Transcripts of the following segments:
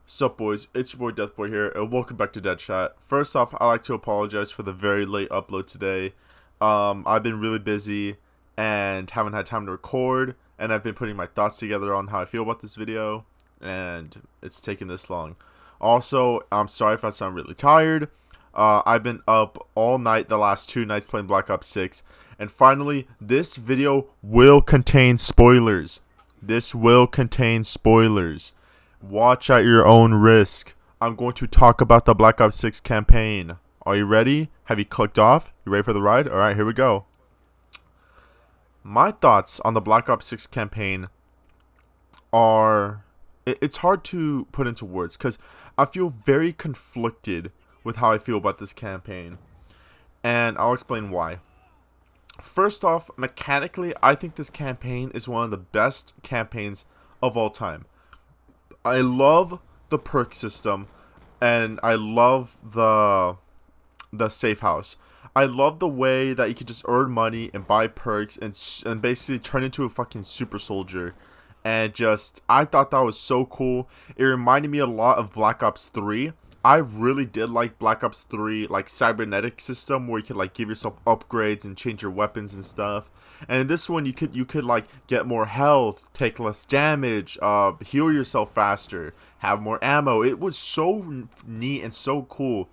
Sup boys, it's your boy Deathboy here, and welcome back to DedChat. First off, I'd like to apologize for the very late upload today. I've been really busy and haven't had time to record, and I've been putting my thoughts together on how I feel about this video, and it's taken this long. Also, I'm sorry if I sound really tired. I've been up all night the last 2 nights playing Black Ops 6, and finally, this video will contain spoilers. This will contain spoilers. Watch at your own risk. I'm going to talk about the Black Ops 6 campaign. Are you ready? Have you clicked off? You ready for the ride? Alright, here we go. My thoughts on the Black Ops 6 campaign are... It's hard to put into words because I feel very conflicted with how I feel about this campaign. And I'll explain why. First off, mechanically, I think this campaign is one of the best campaigns of all time. I love the perk system, and I love the safe house. I love the way that you can just earn money and buy perks and basically turn into a fucking super soldier. And just, I thought that was so cool. It reminded me a lot of Black Ops 3. I really did like Black Ops 3, like cybernetic system where you could like give yourself upgrades and change your weapons and stuff. And in this one, you could like get more health, take less damage, heal yourself faster, have more ammo. It was so neat and so cool.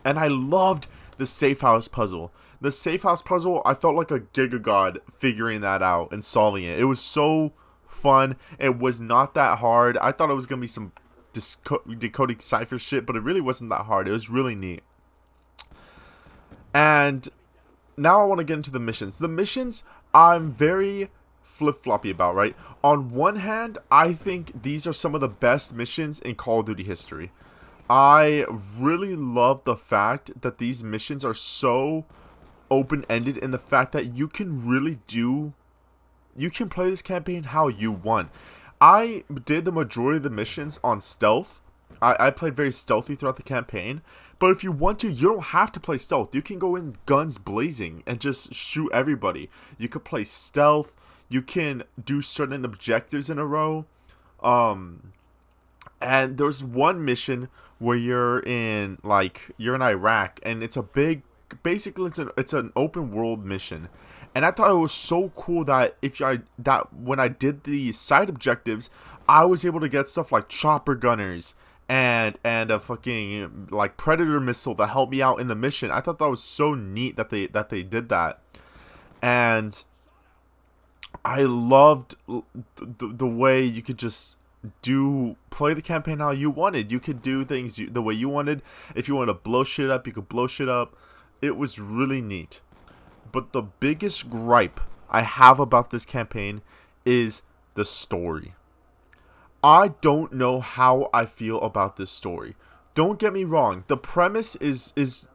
And I loved the safe house puzzle. The safe house puzzle, I felt like a Giga God figuring that out and solving it. It was so fun. It was not that hard. I thought it was gonna be some decoding cipher shit, but it really wasn't that hard. It was really neat. And now I want to get into the missions. The missions I'm very flip-floppy about, right? On one hand, I think these are some of the best missions in Call of Duty history. I really love the fact that these missions are so open-ended in the fact that you can really play this campaign how you want. I did the majority of the missions on stealth. I played very stealthy throughout the campaign. But if you want to, you don't have to play stealth. You can go in guns blazing and just shoot everybody. You could play stealth. You can do certain objectives in a row. And there's one mission where you're in Iraq, and it's a big, basically it's an open world mission. And I thought it was so cool that when I did the side objectives, I was able to get stuff like chopper gunners and a fucking like predator missile to help me out in the mission. I thought that was so neat that they did that. And I loved the way you could just play the campaign how you wanted. You could do things the way you wanted. If you wanted to blow shit up, you could blow shit up. It was really neat. But the biggest gripe I have about this campaign is the story. I don't know how I feel about this story. Don't get me wrong. The premise is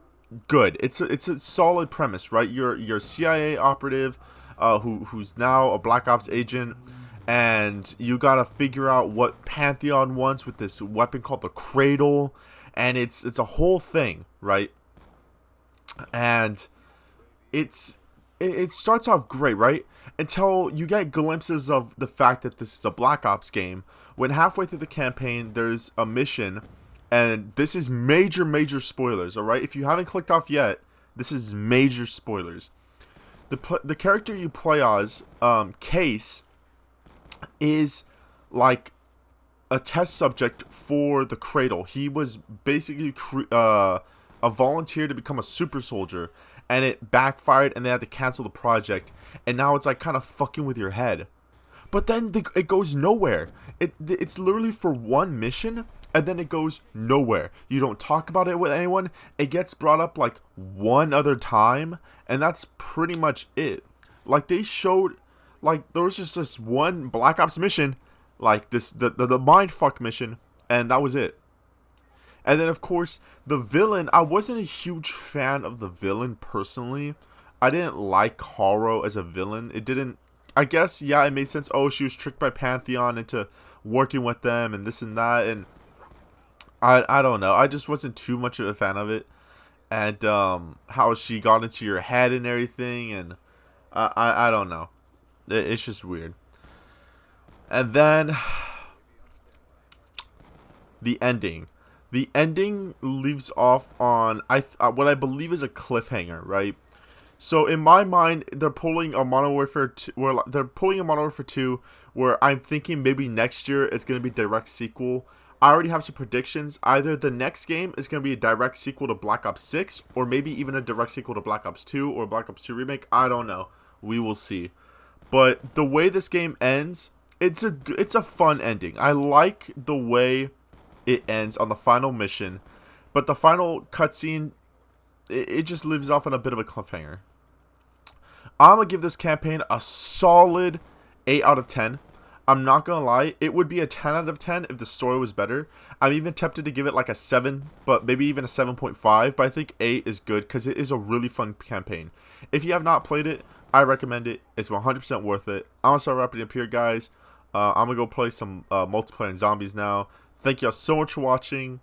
good. It's a solid premise, right? You're a CIA operative who's now a Black Ops agent, and you gotta figure out what Pantheon wants with this weapon called the Cradle, and it's a whole thing, right? And it starts off great, right? Until you get glimpses of the fact that this is a Black Ops game. When halfway through the campaign, there's a mission, and this is major spoilers, alright? If you haven't clicked off yet, this is major spoilers. The character you play as, Case, is like a test subject for the Cradle. He was basically a volunteer to become a super soldier, and it backfired and they had to cancel the project, and now it's like kind of fucking with your head. But then it goes nowhere. It's literally for one mission, and then it goes nowhere. You don't talk about it with anyone. It gets brought up like one other time, and that's pretty much it. Like they showed, like there was just this one Black Ops mission, like the mindfuck mission, and that was it. And then, of course, the villain, I wasn't a huge fan of the villain personally. I didn't like Haro as a villain. It didn't, I guess, yeah, it made sense. Oh, she was tricked by Pantheon into working with them and this and that. And I don't know. I just wasn't too much of a fan of it. And how she got into your head and everything. And I don't know. It's just weird. And then the ending. The ending leaves off on what I believe is a cliffhanger, right? So in my mind, they're pulling a Modern Warfare 2, where I'm thinking maybe next year it's going to be a direct sequel. I already have some predictions. Either the next game is going to be a direct sequel to Black Ops 6, or maybe even a direct sequel to Black Ops 2 or Black Ops 2 Remake. I don't know. We will see. But the way this game ends, it's a fun ending. I like the way it ends on the final mission, but the final cutscene, it just leaves off on a bit of a cliffhanger. I'm going to give this campaign a solid 8 out of 10. I'm not going to lie, it would be a 10 out of 10 if the story was better. I'm even tempted to give it like a 7, but maybe even a 7.5, but I think 8 is good because it is a really fun campaign. If you have not played it, I recommend it. It's 100% worth it. I'm going to start wrapping up here, guys. I'm going to go play some multiplayer and zombies now. Thank y'all so much for watching.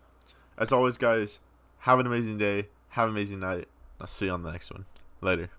As always, guys, have an amazing day. Have an amazing night. I'll see you on the next one. Later.